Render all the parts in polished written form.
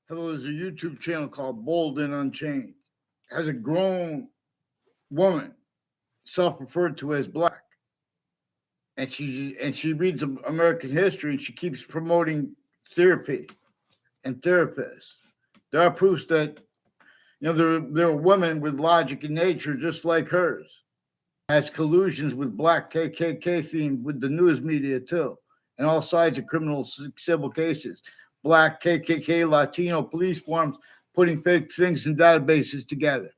There's a YouTube channel called Bold and Unchained. It has a grown woman, self-referred to as black, and she reads American history and she keeps promoting therapy and therapists. There are proofs that there are women with logic in nature just like hers. Has collusions with black KKK theme with the news media too, and all sides of criminal civil cases. Black KKK Latino police forms putting fake things in databases together.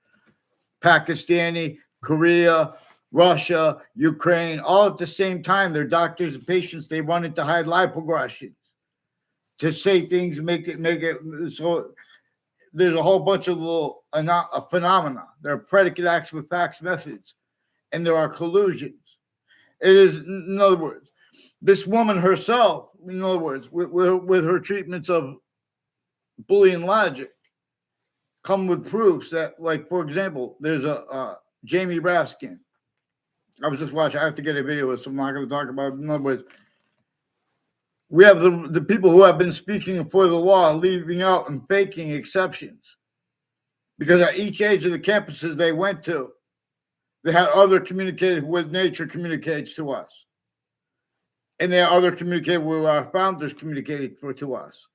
Pakistani, Korea, Russia, Ukraine, all at the same time. They're doctors and patients. They wanted to hide lie progressions, to say things, make it so. There's a whole bunch of little phenomena. There are predicate acts with facts methods, and there are collusions. It is, in other words, this woman herself, in other words, with her treatments of Boolean logic, come with proofs that, like, for example, there's a Jamie Raskin. I was just watching. I have to get a video, so I'm not going to talk about it. In other words, we have the people who have been speaking for the law leaving out and faking exceptions. Because at each age of the campuses they went to, they had other communicated with nature communicates to us. And they had other communicated with our founders communicated to us.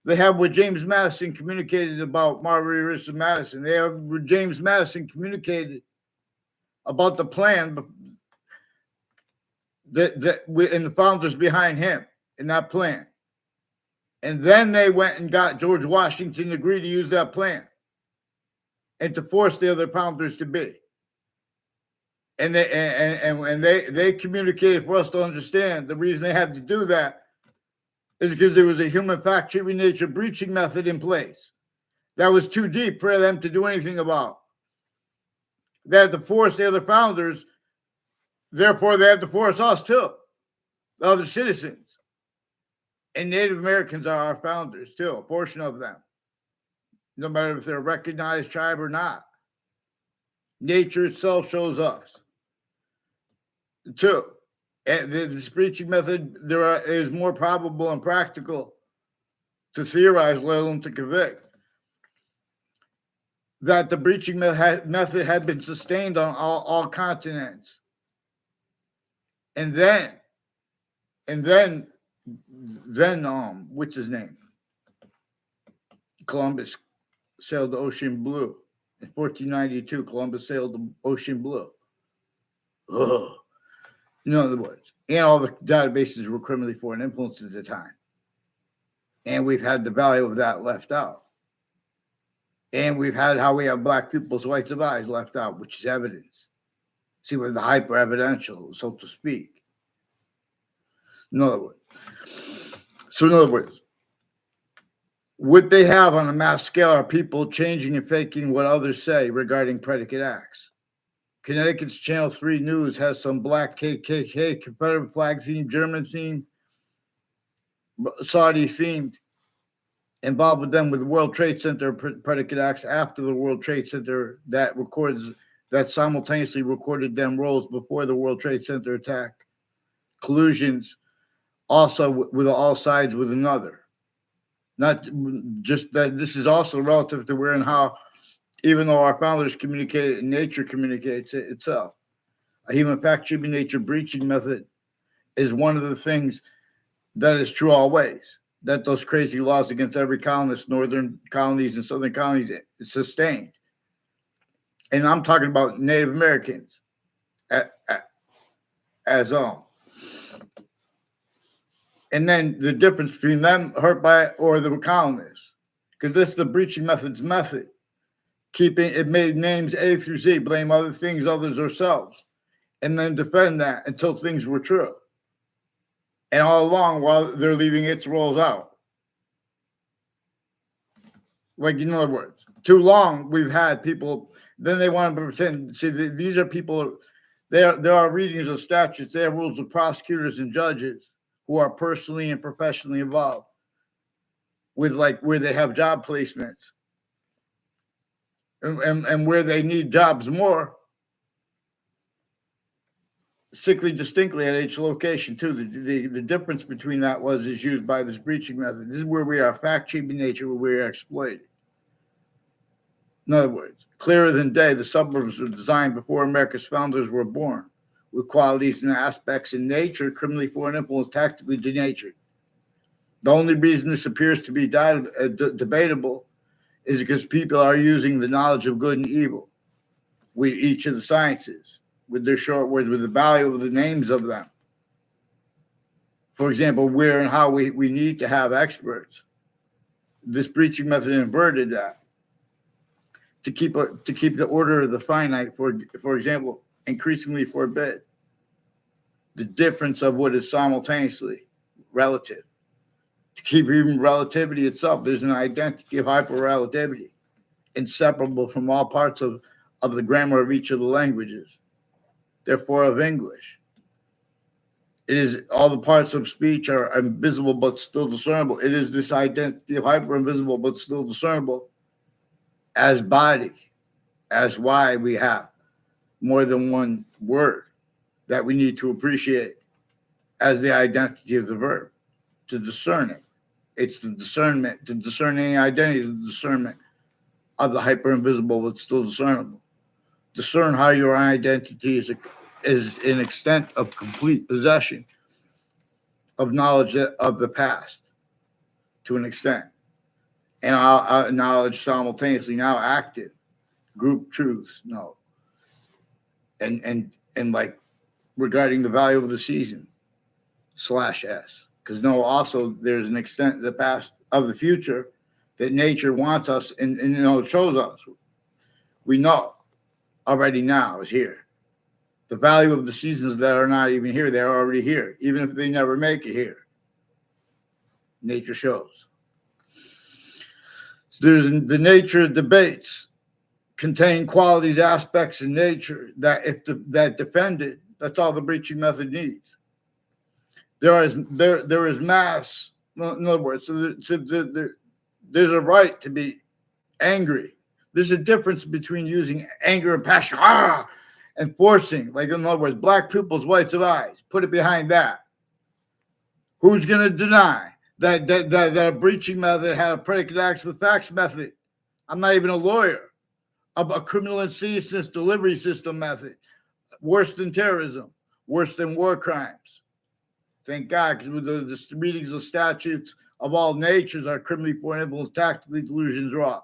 They have what James Madison communicated about Marbury Richard Madison. They have what James Madison communicated about the plan and the founders behind him in that plan. And then they went and got George Washington to agree to use that plan and to force the other founders to be. And they communicated for us to understand the reason they had to do that is because there was a human fact treatment nature breaching method in place that was too deep for them to do anything about. They had to force the other founders, therefore they had to force us too, the other citizens. And Native Americans are our founders too, a portion of them, no matter if they're a recognized tribe or not. Nature itself shows us. Two, this breaching method is more probable and practical to theorize, let alone to convict, that the breaching method had been sustained on all continents. And then, what's his name? Columbus sailed the ocean blue. In 1492, Columbus sailed the ocean blue. Ugh. In other words, and all the databases were criminally foreign influence at the time. And we've had the value of that left out. And we've had how we have black people's rights of eyes left out, which is evidence. See, we're the hyper evidential, so to speak. In other words, what they have on a mass scale are people changing and faking what others say regarding predicate acts. Connecticut's Channel 3 News has some black KKK, Confederate flag themed, German themed, Saudi themed, involved with them with the World Trade Center predicate acts after the World Trade Center that simultaneously recorded them roles before the World Trade Center attack. Collusions also with all sides with another. Not just that, this is also relative to where and how, even though our founders communicated, nature communicates it itself. A human fact treatment nature breaching method is one of the things that is true always. That those crazy laws against every colonist, northern colonies and southern colonies, it's sustained. And I'm talking about Native Americans as all. And then the difference between them hurt by it or the colonists. Because this is the breaching method's method. Keeping it made names A through Z, blame other things, others, ourselves, and then defend that until things were true. And all along, while they're leaving its roles out. Like, in other words, too long we've had people, then they want to pretend, see, these are people, there are readings of statutes, they have rules of prosecutors and judges who are personally and professionally involved with, like, where they have job placements. And where they need jobs more, sickly distinctly at each location too. The difference between that is used by this breaching method. This is where we are fact cheaping nature, where we are exploited. In other words, clearer than day, the suburbs were designed before America's founders were born, with qualities and aspects in nature criminally foreign influence tactically denatured. The only reason this appears to be debatable is because people are using the knowledge of good and evil with each of the sciences, with their short words, with the value of the names of them. For example, where and how we need to have experts. This breaching method inverted that to keep the order of the finite, for example, increasingly forbid the difference of what is simultaneously relative. To keep even relativity itself, there's an identity of hyperrelativity, inseparable from all parts of the grammar of each of the languages, therefore of English. It is all the parts of speech are invisible but still discernible. It is this identity of hyper invisible but still discernible as body, as why we have more than one word that we need to appreciate as the identity of the verb, to discern it. It's the discernment, to discern any identity, the discernment of the hyper invisible but still discernible. Discern how your identity is an extent of complete possession of knowledge of the past to an extent, and our knowledge simultaneously now active, group truths, no, and like regarding the value of the season /s, because no, also there's an extent of the past of the future that nature wants us, and it shows us. We know already now is here. The value of the seasons that are not even here, they're already here, even if they never make it here. Nature shows. So there's the nature debates contain qualities, aspects in nature that that defended, that's all the breaching method needs. There is mass. In other words, there's a right to be angry. There's a difference between using anger and passion, and forcing, like in other words, black pupils, whites of eyes. Put it behind that. Who's going to deny that a breaching method had a predicate acts with facts method? I'm not even a lawyer. A criminal insidiousness delivery system method, worse than terrorism, worse than war crimes. Thank God, because with the readings of statutes of all natures are criminally foreign influence, tactically delusions raw.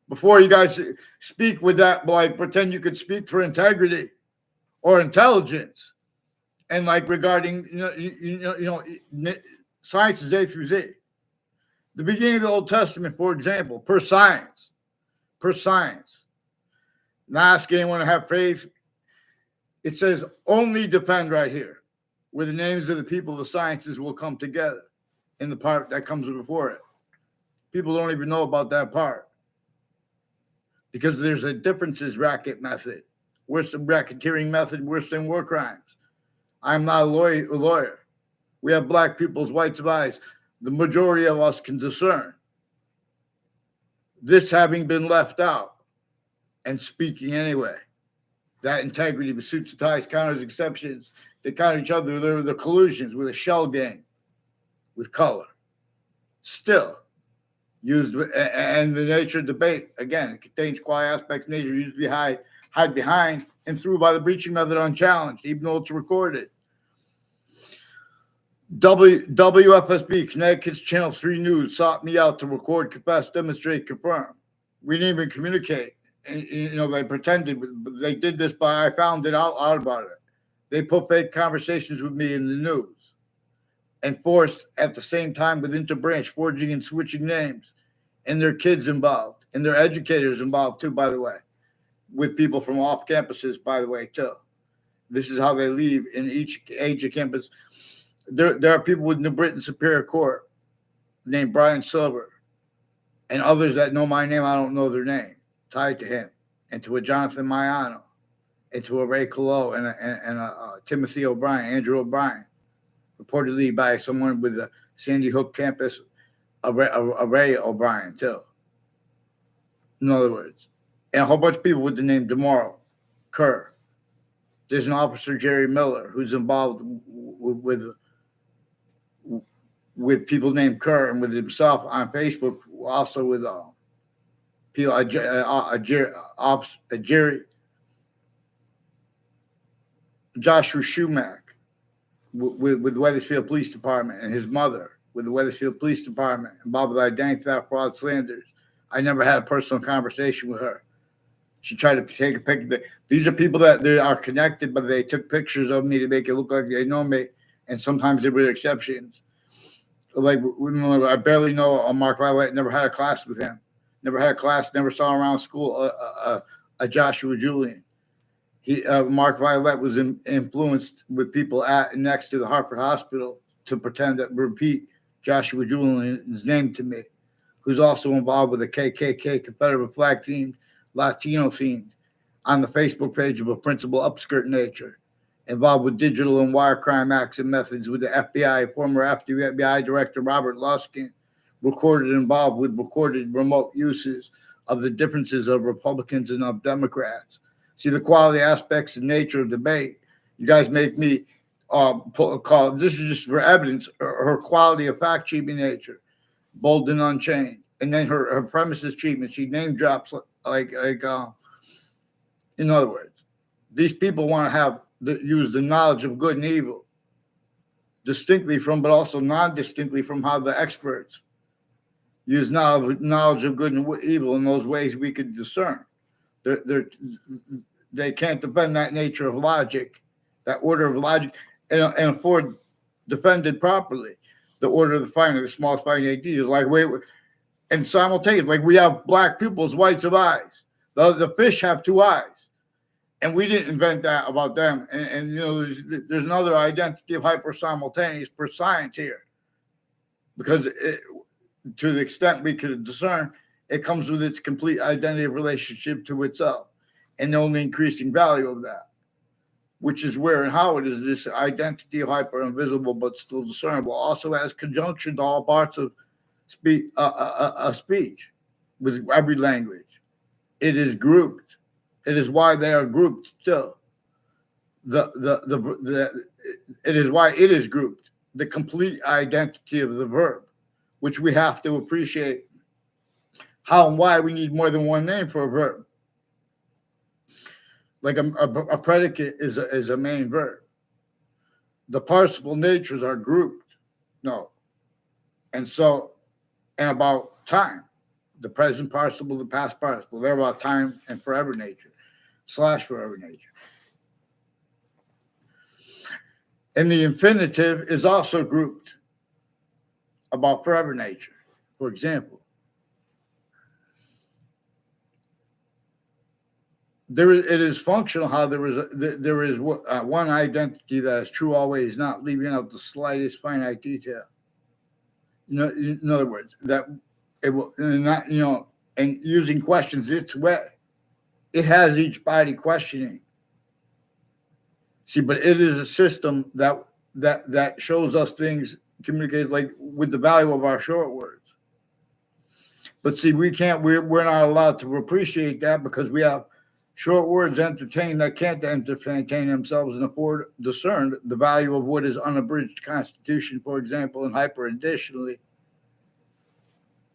Before you guys speak with that, boy, pretend you could speak for integrity or intelligence, and like regarding sciences A through Z. The beginning of the Old Testament, for example, per science. Not ask anyone to have faith. It says only defend right here, where the names of the people of the sciences will come together in the part that comes before it. People don't even know about that part because there's a differences racket method, worse than racketeering method, worse than war crimes. I'm not a lawyer. We have black people's whites of eyes. The majority of us can discern. This having been left out and speaking anyway, that integrity pursuits of ties, counters, exceptions, they counter each other. They're the collusions with a shell game, with color. Still used, and the nature debate, again, it contains quality aspects nature used to be hide behind and through by the breaching method unchallenged, even though it's recorded. WFSB, Connecticut's Channel 3 News, sought me out to record, confess, demonstrate, confirm. We didn't even communicate. They pretended, but they did this I found it out about it. They put fake conversations with me in the news and forced at the same time with interbranch forging and switching names, and their kids involved, and their educators involved too, by the way, with people from off campuses, by the way, too. This is how they leave in each age of campus. There are people with New Britain Superior Court named Brian Silver, and others that know my name, I don't know their name, tied to him, and to a Jonathan Maiano, and to a Ray Colo, and a Timothy O'Brien, Andrew O'Brien, reportedly by someone with the Sandy Hook campus, a Ray O'Brien, too. In other words, and a whole bunch of people with the name DeMauro, Kerr, There's an officer, Jerry Miller, who's involved with people named Kerr and with himself on Facebook, also with people, Jerry Joshua Schumack with the Wethersfield Police Department, and his mother with the Wethersfield Police Department, involved with identity theft, fraud, slanders. I never had a personal conversation with her. She tried to take a picture. These are people that they are connected, but they took pictures of me to make it look like they know me. And sometimes there were exceptions. Like, I barely know Mark Violet, never had a class with him. Never had a class, never saw him around school. A Joshua Julian. Mark Violet was influenced with people next to the Hartford Hospital to pretend that repeat Joshua Julian's name to me, who's also involved with the KKK, Confederate flag themed, Latino themed, on the Facebook page of a principal upskirt nature, involved with digital and wire crime acts and methods with the FBI, former FBI Director Robert Luskin, involved with recorded remote uses of the differences of Republicans and of Democrats. See the quality aspects and nature of debate. You guys make me call. This is just for evidence. Her quality of fact-cheating nature, bold and unchained, and then her premises treatment. She name drops like. In other words, these people want to use the knowledge of good and evil distinctly from, but also non-distinctly from how the experts use knowledge of good and evil in those ways we could discern. They can't defend that nature of logic, that order of logic, and afford defended properly. The order of the finer, the smallest fine ideas, and simultaneously, like we have black pupils, whites of eyes. The fish have two eyes, and we didn't invent that about them. And there's another identity of hyper-simultaneous per science here, because to the extent we could discern, it comes with its complete identity of relationship to itself, and the only increasing value of that, which is where and how it is this identity of hyper invisible but still discernible, also has conjunction to all parts of speech with every language. It is grouped. It is why they are grouped still. It is why it is grouped. The complete identity of the verb, which we have to appreciate how and why we need more than one name for a verb. Like a predicate is a main verb. The participle natures are grouped. No. And about time. The present participle, the past participle. They're about time and forever nature. / forever nature. And the infinitive is also grouped about forever nature. For example, it is functional how there is one identity that is true always, not leaving out the slightest finite detail. In other words, that it will not, and using questions its way. It has each body questioning. See, but it is a system that shows us things, communicates like with the value of our short words. But see, we're not allowed to appreciate that because we have short words that can't entertain themselves and discern the value of what is unabridged constitution, for example, and hyper additionally,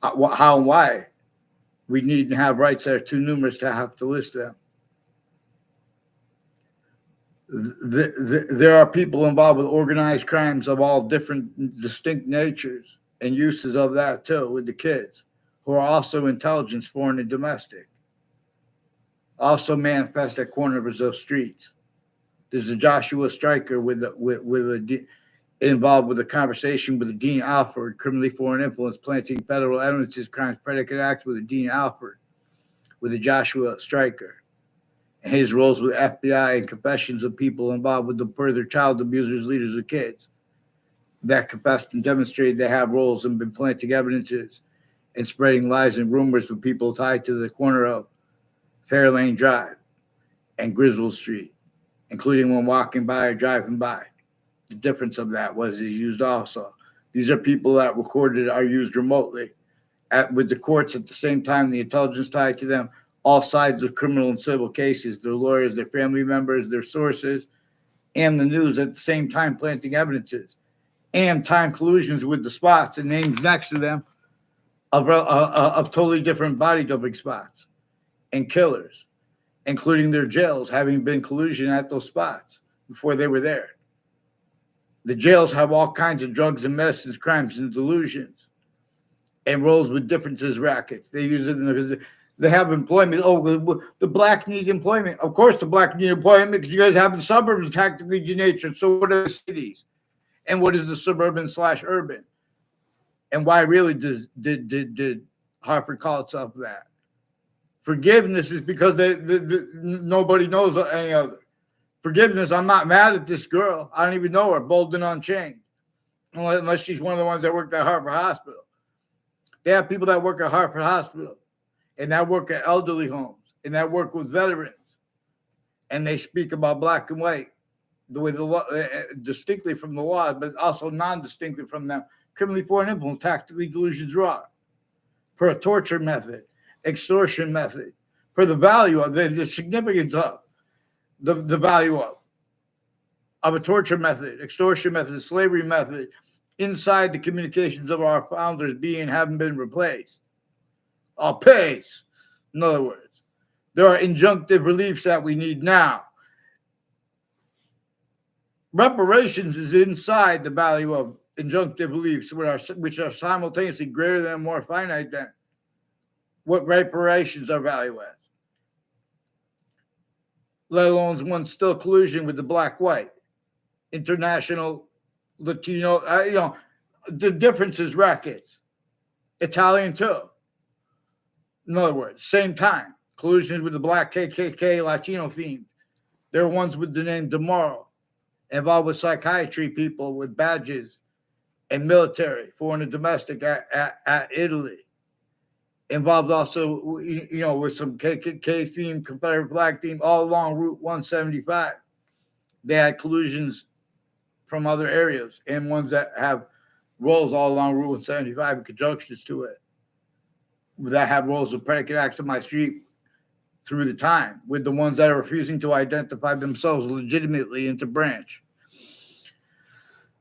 how and why we need to have rights that are too numerous to have to list them. There are people involved with organized crimes of all different distinct natures and uses of that too with the kids, who are also intelligence, foreign and domestic, also manifest at corners of streets. There's a Joshua Stryker involved with a conversation with the Dean Alford, criminally foreign influence, planting federal evidences, crimes, predicate acts with the Dean Alford, with the Joshua Stryker. And his roles with FBI and confessions of people involved with the further child abusers, leaders of kids that confessed and demonstrated they have roles and been planting evidences and spreading lies and rumors with people tied to the corner of Fairlane Drive and Griswold Street, including when walking by or driving by. The difference of that was is used also. These are people that recorded are used remotely with the courts at the same time, the intelligence tied to them all sides of criminal and civil cases, their lawyers, their family members, their sources, and the news at the same time planting evidences and time collusions with the spots and names next to them of totally different body dumping spots and killers, including their jails having been collusion at those spots before they were there. The jails have all kinds of drugs and medicines, crimes and delusions, and rolls with differences rackets. They use it because they have employment. Oh, the black need employment. Of course, the black need employment because you guys have the suburbs tactically denatured. So what are the cities? And what is the suburban/urban? And why really did Hartford call itself that? Forgiveness is because nobody knows any other. Forgiveness, I'm not mad at this girl. I don't even know her, bold and unchained, unless she's one of the ones that worked at Hartford Hospital. They have people that work at Hartford Hospital and that work at elderly homes and that work with veterans. And they speak about black and white the way the law, distinctly from the law, but also non-distinctly from them. Criminally foreign influence, tactically delusions raw, for a torture method, extortion method, for the value of the significance of the value of a torture method, extortion method, slavery method, inside the communications of our founders being haven't been replaced or pays. In other words, there are injunctive reliefs that we need now. Reparations is inside the value of injunctive reliefs, which are simultaneously greater than and more finite than what reparations are value as. Let alone one still collusion with the black-white, international, Latino, the difference is rackets. Italian too. In other words, same time, collusions with the black KKK, Latino theme. There are ones with the name Demaro, involved with psychiatry people with badges and military, foreign and domestic at Italy. Involved also, with some KKK theme, Confederate flag theme, all along Route 175. They had collusions from other areas and ones that have roles all along Route 175 and conjunctions to it that have roles of predicate acts on my street through the time, with the ones that are refusing to identify themselves legitimately into branch.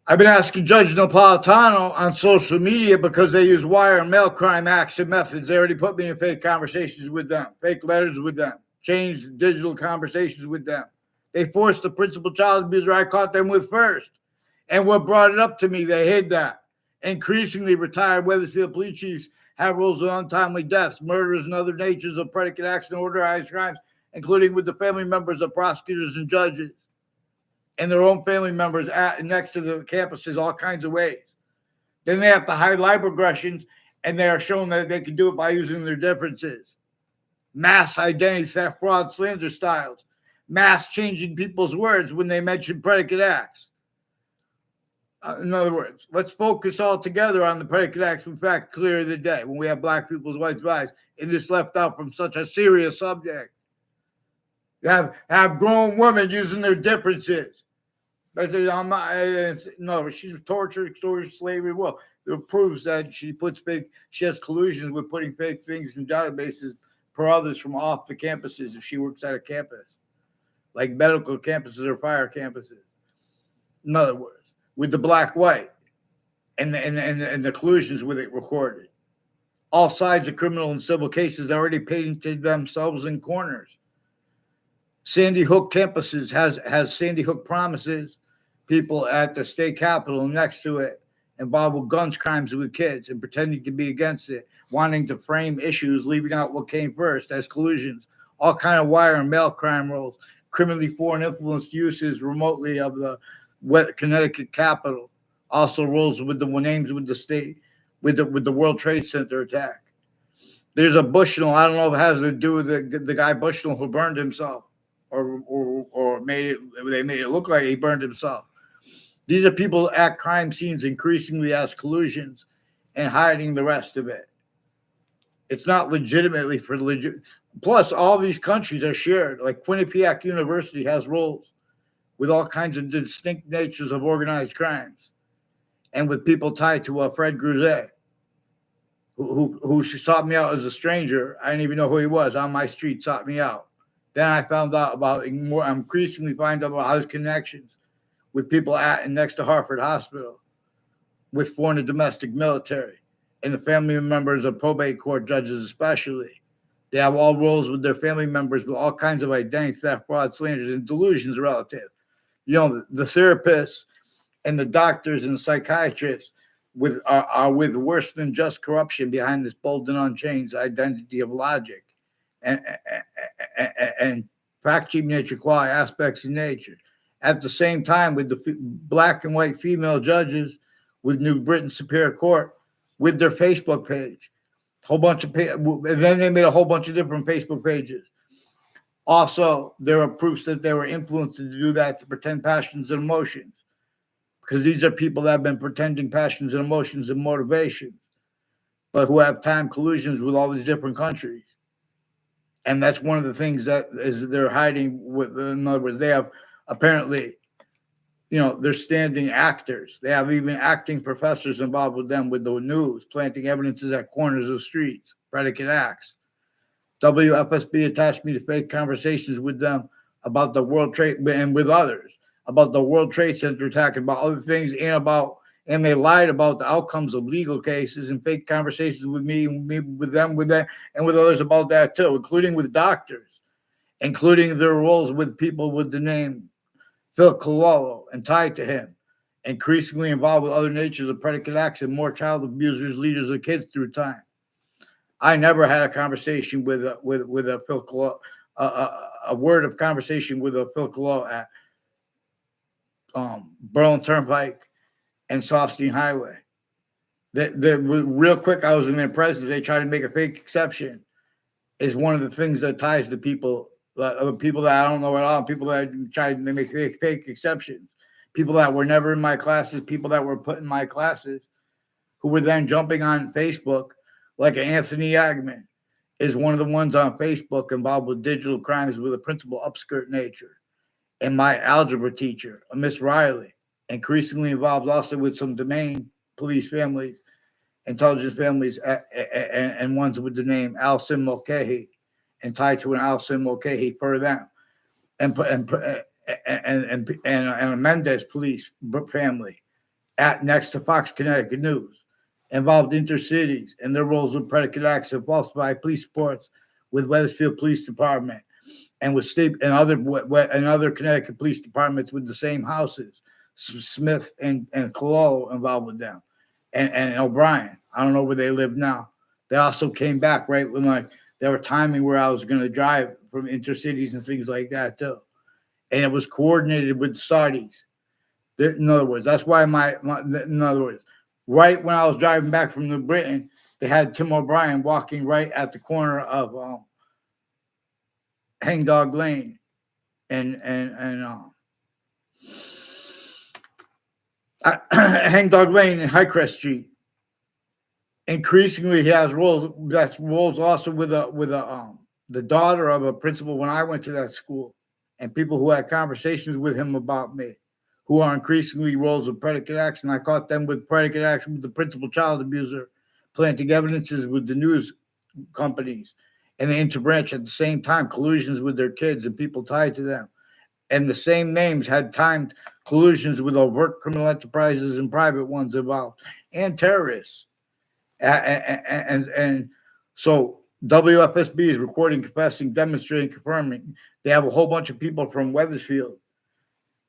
I've been asking Judge Napolitano on social media because they use wire and mail crime acts and methods. They already put me in fake conversations with them, fake letters with them, changed digital conversations with them. They forced the principal child abuser I caught them with first. And what brought it up to me, they hid that. Increasingly, retired Wethersfield police chiefs have rules of untimely deaths, murders, and other natures of predicate acts and organized crimes, including with the family members of prosecutors and judges and their own family members next to the campuses, all kinds of ways. Then they have to hide live regressions, and they are shown that they can do it by using their differences. Mass identity theft, fraud, slander styles, mass changing people's words when they mention predicate acts. In other words, let's focus all together on the predicate acts in fact clear the day when we have black people's white lives and this left out from such a serious subject. Have grown women using their differences. I say, no, she's tortured, extortion, slavery. Well, it proves that she has collusions with putting fake things in databases for others from off the campuses if she works at a campus, like medical campuses or fire campuses. In other words, with the black-white and the collusions with it recorded. All sides of criminal and civil cases already painted themselves in corners. Sandy Hook campuses has Sandy Hook promises, people at the state capitol next to it, involved with guns, crimes with kids, and pretending to be against it, wanting to frame issues, leaving out what came first as collusions, all kind of wire and mail crime rolls, criminally foreign influenced uses remotely of the Connecticut Capitol, also rolls with the names with the state, with the World Trade Center attack. There's a Bushnell. I don't know if it has to do with the guy Bushnell who burned himself, or they made it look like he burned himself. These are people at crime scenes increasingly as collusions and hiding the rest of it. It's not legitimately for legit. Plus, all these countries are shared. Like Quinnipiac University has roles with all kinds of distinct natures of organized crimes and with people tied to Fred Grouzet who sought me out as a stranger. I didn't even know who he was on my street. Sought me out. Then I found out about more. I'm increasingly find out about his connections with people at and next to Hartford Hospital, with foreign and domestic military, and the family members of probate court judges, especially. They have all roles with their family members with all kinds of identity theft, fraud, slanders, and delusions relative. The therapists and the doctors and the psychiatrists are with worse than just corruption behind this bold and unchanged identity of logic and, and fact cheap nature, quality aspects of nature. At the same time, with the black and white female judges with New Britain Superior Court with their Facebook page, whole bunch of and then they made a whole bunch of different Facebook pages. Also, there are proofs that they were influenced to do that to pretend passions and emotions, because these are people that have been pretending passions and emotions and motivations, but who have time collusions with all these different countries. And that's one of the things that is they're hiding with. In other words, they have apparently, they're standing actors. They have even acting professors involved with them with the news, planting evidences at corners of streets, predicate acts. WFSB attached me to fake conversations with them about the World Trade and with others about the World Trade Center attack, about other things, and they lied about the outcomes of legal cases and fake conversations with me with them, and with others about that too, including with doctors, including their roles with people with the name Phil Collusion and tied to him, increasingly involved with other natures of predicate acts and more child abusers, leaders of kids through time. I never had a conversation with a Phil Collusion, a word of conversation with a Phil Collusion at Berlin Turnpike and Sausstein Highway. Real quick, I was in their presence. They tried to make a fake exception. Is one of the things that ties the people that I don't know at all, people that tried to make fake exceptions, people that were never in my classes, people that were put in my classes, who were then jumping on Facebook, like Anthony Yagman is one of the ones on Facebook involved with digital crimes with a principal upskirt nature. And my algebra teacher, Miss Riley, increasingly involved also with some domain police families, intelligence families, and ones with the name Alcin Mulcahy, and tied to an Alcin Mulcahy for them, and a Mendez police family at next to Fox Connecticut News, involved intercities and their roles with predicate acts of falsified police reports with Wethersfield Police Department and with state and other Connecticut police departments with the same houses, Smith and Collusion involved with them, and O'Brien. I don't know where they live now. They also came back right when they were timing where I was going to drive from intercities and things like that too, and it was coordinated with the Saudis. In other words, that's why in other words, right when I was driving back from New Britain, they had Tim O'Brien walking right at the corner of Hangdog Lane and Hangdog Lane and Highcrest Street. Increasingly, he has roles. That's roles also with the daughter of a principal when I went to that school, and people who had conversations with him about me, who are increasingly roles of predicate acts. And I caught them with predicate acts with the principal child abuser, planting evidences with the news companies and the interbranch at the same time, collusions with their kids and people tied to them. And the same names had timed collusions with overt criminal enterprises and private ones involved, and terrorists. And so WFSB is recording, confessing, demonstrating, confirming. They have a whole bunch of people from Wethersfield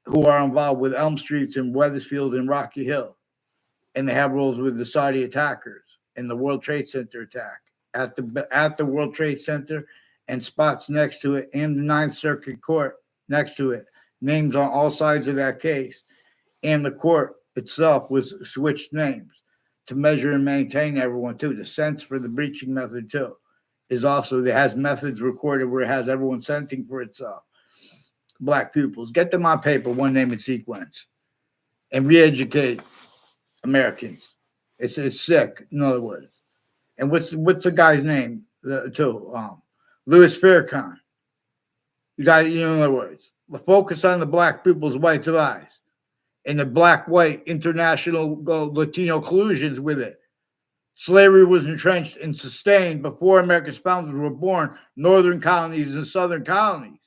who are involved with Elm Streets and Wethersfield and Rocky Hill. And they have roles with the Saudi attackers and the World Trade Center attack at the World Trade Center and spots next to it, and the Ninth Circuit Court next to it. Names on all sides of that case. And the court itself was switched names to measure and maintain everyone too. The sense for the breaching method too is also, it has methods recorded where it has everyone sensing for itself. Black pupils, get them on paper, one name and sequence, and re-educate Americans. It's sick, in other words. And what's the guy's name too? Louis Farrakhan. You got, in other words, focus on the black people's whites of eyes and the black-white international Latino collusions with it. Slavery was entrenched and sustained before America's founders were born, northern colonies and southern colonies.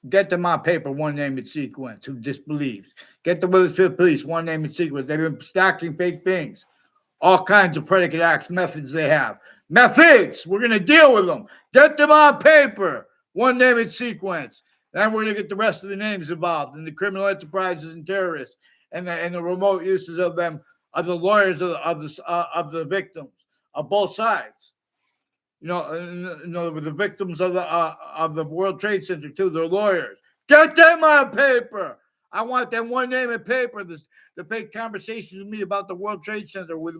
Get them on paper, one name and sequence, who disbelieves. Get the Wethersfield Police, one name and sequence. They've been stacking fake things. All kinds of predicate acts, methods they have. Methods! We're going to deal with them. Get them on paper, one name and sequence. Then we're going to get the rest of the names involved and the criminal enterprises and terrorists and the remote uses of them, of the lawyers of the victims of both sides. The victims of the World Trade Center too. They're lawyers. Get them on paper. I want them one name and paper. The fake conversations with me about the World Trade Center with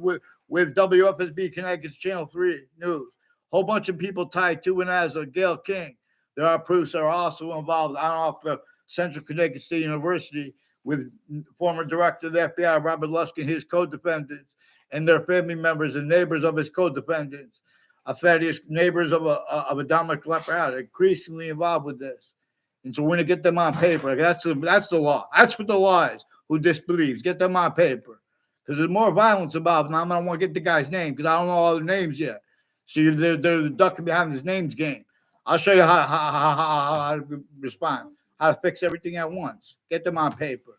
WFSB Connecticut's Channel 3 News. Whole bunch of people tied to and as Gail King. There are proofs that are also involved on off the Central Connecticut State University with former director of the FBI, Robert Lusk, and his co-defendants and their family members and neighbors of his co-defendants. Thaddeus, neighbors of a Dominic Leper, increasingly involved with this. And so we're going to get them on paper. That's the law. That's what the law is. Who disbelieves? Get them on paper. Because there's more violence involved. Now I don't want to get the guy's name because I don't know all their names yet. So they're ducking behind this names game. I'll show you how to respond, how to fix everything at once. Get them on paper.